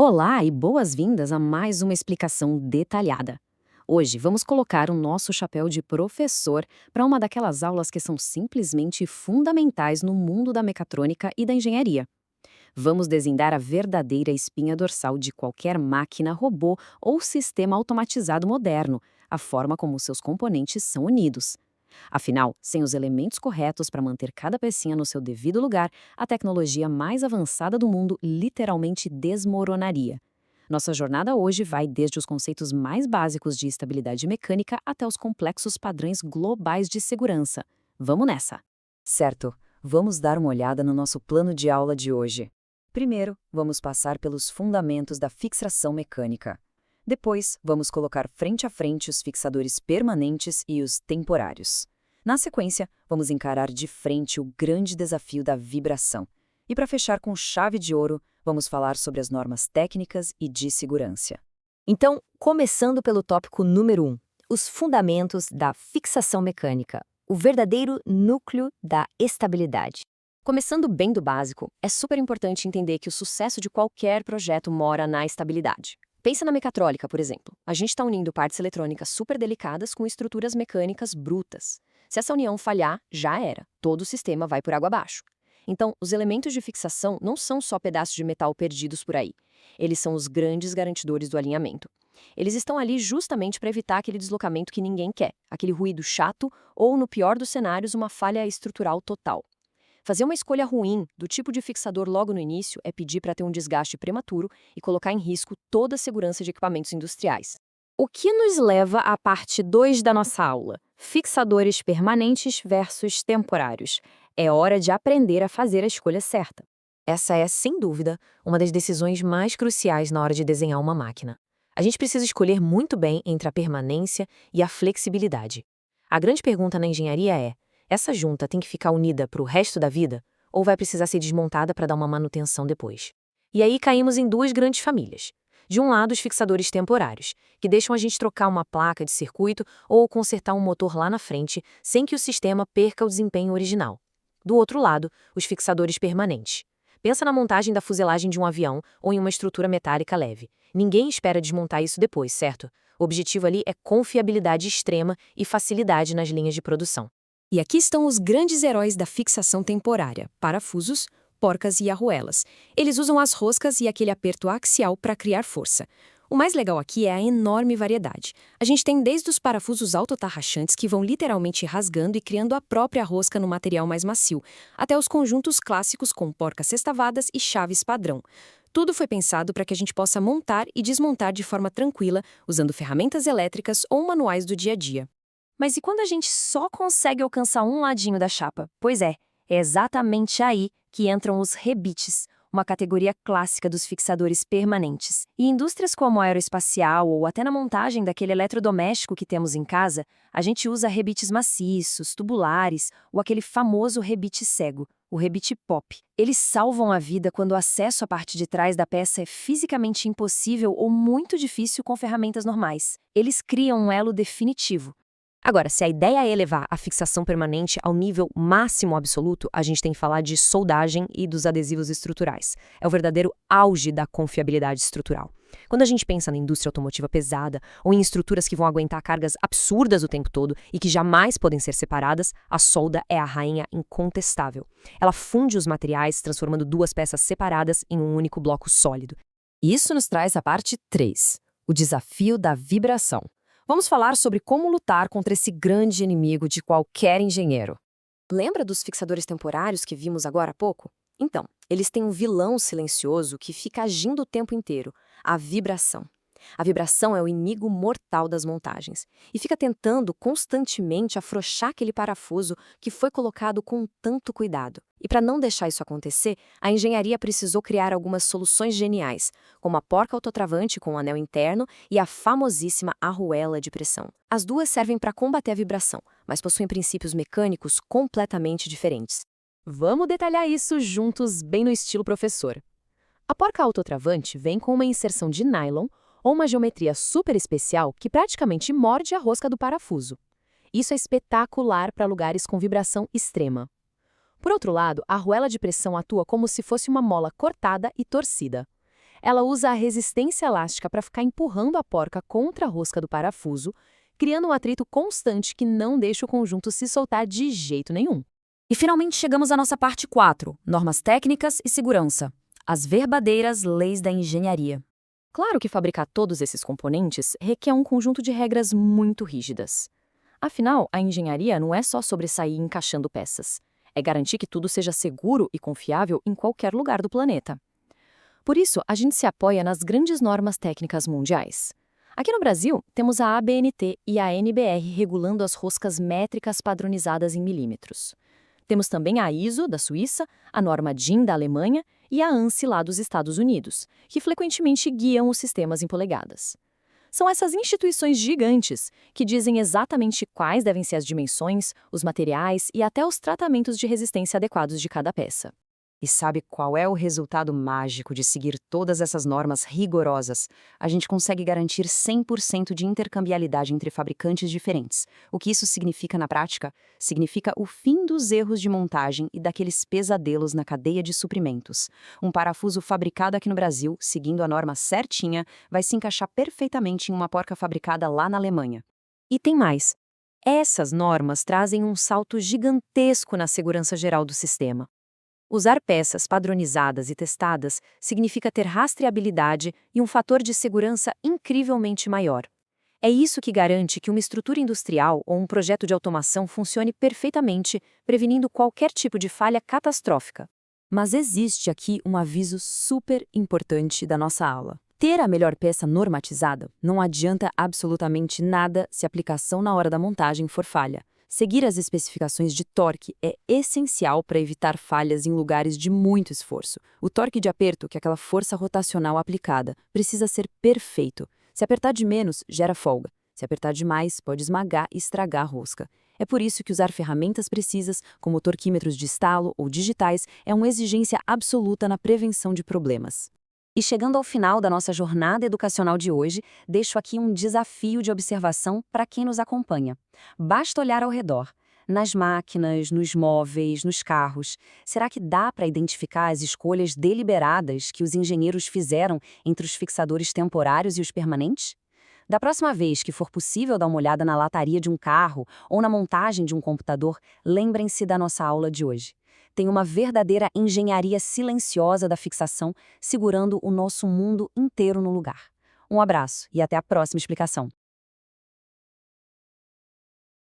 Olá e boas-vindas a mais uma explicação detalhada. Hoje vamos colocar o nosso chapéu de professor para uma daquelas aulas que são simplesmente fundamentais no mundo da mecatrônica e da engenharia. Vamos desvendar a verdadeira espinha dorsal de qualquer máquina, robô ou sistema automatizado moderno, a forma como seus componentes são unidos. Afinal, sem os elementos corretos para manter cada pecinha no seu devido lugar, a tecnologia mais avançada do mundo literalmente desmoronaria. Nossa jornada hoje vai desde os conceitos mais básicos de estabilidade mecânica até os complexos padrões globais de segurança. Vamos nessa! Certo, vamos dar uma olhada no nosso plano de aula de hoje. Primeiro, vamos passar pelos fundamentos da fixação mecânica. Depois, vamos colocar frente a frente os fixadores permanentes e os temporários. Na sequência, vamos encarar de frente o grande desafio da vibração. E para fechar com chave de ouro, vamos falar sobre as normas técnicas e de segurança. Então, começando pelo tópico número 1, os fundamentos da fixação mecânica, o verdadeiro núcleo da estabilidade. Começando bem do básico, é super importante entender que o sucesso de qualquer projeto mora na estabilidade. Pensa na mecatrônica, por exemplo. A gente está unindo partes eletrônicas super delicadas com estruturas mecânicas brutas. Se essa união falhar, já era. Todo o sistema vai por água abaixo. Então, os elementos de fixação não são só pedaços de metal perdidos por aí. Eles são os grandes garantidores do alinhamento. Eles estão ali justamente para evitar aquele deslocamento que ninguém quer, aquele ruído chato ou, no pior dos cenários, uma falha estrutural total. Fazer uma escolha ruim do tipo de fixador logo no início é pedir para ter um desgaste prematuro e colocar em risco toda a segurança de equipamentos industriais. O que nos leva à parte 2 da nossa aula, fixadores permanentes versus temporários. É hora de aprender a fazer a escolha certa. Essa é, sem dúvida, uma das decisões mais cruciais na hora de desenhar uma máquina. A gente precisa escolher muito bem entre a permanência e a flexibilidade. A grande pergunta na engenharia é: essa junta tem que ficar unida para o resto da vida ou vai precisar ser desmontada para dar uma manutenção depois? E aí caímos em duas grandes famílias. De um lado, os fixadores temporários, que deixam a gente trocar uma placa de circuito ou consertar um motor lá na frente sem que o sistema perca o desempenho original. Do outro lado, os fixadores permanentes. Pensa na montagem da fuselagem de um avião ou em uma estrutura metálica leve. Ninguém espera desmontar isso depois, certo? O objetivo ali é confiabilidade extrema e facilidade nas linhas de produção. E aqui estão os grandes heróis da fixação temporária: parafusos, porcas e arruelas. Eles usam as roscas e aquele aperto axial para criar força. O mais legal aqui é a enorme variedade. A gente tem desde os parafusos autotarrachantes que vão literalmente rasgando e criando a própria rosca no material mais macio, até os conjuntos clássicos com porcas sextavadas e chaves padrão. Tudo foi pensado para que a gente possa montar e desmontar de forma tranquila, usando ferramentas elétricas ou manuais do dia a dia. Mas e quando a gente só consegue alcançar um ladinho da chapa? Pois é exatamente aí que entram os rebites, uma categoria clássica dos fixadores permanentes. E indústrias como a aeroespacial ou até na montagem daquele eletrodoméstico que temos em casa, a gente usa rebites maciços, tubulares ou aquele famoso rebite cego, o rebite pop. Eles salvam a vida quando o acesso à parte de trás da peça é fisicamente impossível ou muito difícil com ferramentas normais. Eles criam um elo definitivo. Agora, se a ideia é elevar a fixação permanente ao nível máximo absoluto, a gente tem que falar de soldagem e dos adesivos estruturais. É o verdadeiro auge da confiabilidade estrutural. Quando a gente pensa na indústria automotiva pesada ou em estruturas que vão aguentar cargas absurdas o tempo todo e que jamais podem ser separadas, a solda é a rainha incontestável. Ela funde os materiais, transformando duas peças separadas em um único bloco sólido. Isso nos traz a parte 3, o desafio da vibração. Vamos falar sobre como lutar contra esse grande inimigo de qualquer engenheiro. Lembra dos fixadores temporários que vimos agora há pouco? Então, eles têm um vilão silencioso que fica agindo o tempo inteiro, a vibração. A vibração é o inimigo mortal das montagens e fica tentando constantemente afrouxar aquele parafuso que foi colocado com tanto cuidado. E para não deixar isso acontecer, a engenharia precisou criar algumas soluções geniais, como a porca autotravante com um anel interno e a famosíssima arruela de pressão. As duas servem para combater a vibração, mas possuem princípios mecânicos completamente diferentes. Vamos detalhar isso juntos, bem no estilo professor. A porca autotravante vem com uma inserção de nylon ou uma geometria super especial que praticamente morde a rosca do parafuso. Isso é espetacular para lugares com vibração extrema. Por outro lado, a arruela de pressão atua como se fosse uma mola cortada e torcida. Ela usa a resistência elástica para ficar empurrando a porca contra a rosca do parafuso, criando um atrito constante que não deixa o conjunto se soltar de jeito nenhum. E finalmente chegamos à nossa parte 4, normas técnicas e segurança. As verdadeiras leis da engenharia. Claro que fabricar todos esses componentes requer um conjunto de regras muito rígidas. Afinal, a engenharia não é só sobre sair encaixando peças. É garantir que tudo seja seguro e confiável em qualquer lugar do planeta. Por isso, a gente se apoia nas grandes normas técnicas mundiais. Aqui no Brasil, temos a ABNT e a NBR regulando as roscas métricas padronizadas em milímetros. Temos também a ISO, da Suíça, a norma DIN, da Alemanha, e a ANSI, lá dos Estados Unidos, que frequentemente guiam os sistemas em polegadas. São essas instituições gigantes que dizem exatamente quais devem ser as dimensões, os materiais e até os tratamentos de resistência adequados de cada peça. E sabe qual é o resultado mágico de seguir todas essas normas rigorosas? A gente consegue garantir 100% de intercambiabilidade entre fabricantes diferentes. O que isso significa na prática? Significa o fim dos erros de montagem e daqueles pesadelos na cadeia de suprimentos. Um parafuso fabricado aqui no Brasil, seguindo a norma certinha, vai se encaixar perfeitamente em uma porca fabricada lá na Alemanha. E tem mais. Essas normas trazem um salto gigantesco na segurança geral do sistema. Usar peças padronizadas e testadas significa ter rastreabilidade e um fator de segurança incrivelmente maior. É isso que garante que uma estrutura industrial ou um projeto de automação funcione perfeitamente, prevenindo qualquer tipo de falha catastrófica. Mas existe aqui um aviso super importante da nossa aula. Ter a melhor peça normatizada não adianta absolutamente nada se a aplicação na hora da montagem for falha. Seguir as especificações de torque é essencial para evitar falhas em lugares de muito esforço. O torque de aperto, que é aquela força rotacional aplicada, precisa ser perfeito. Se apertar de menos, gera folga. Se apertar demais, pode esmagar e estragar a rosca. É por isso que usar ferramentas precisas, como torquímetros de estalo ou digitais, é uma exigência absoluta na prevenção de problemas. E chegando ao final da nossa jornada educacional de hoje, deixo aqui um desafio de observação para quem nos acompanha. Basta olhar ao redor. Nas máquinas, nos móveis, nos carros. Será que dá para identificar as escolhas deliberadas que os engenheiros fizeram entre os fixadores temporários e os permanentes? Da próxima vez que for possível dar uma olhada na lataria de um carro ou na montagem de um computador, lembrem-se da nossa aula de hoje. Tem uma verdadeira engenharia silenciosa da fixação segurando o nosso mundo inteiro no lugar. Um abraço e até a próxima explicação.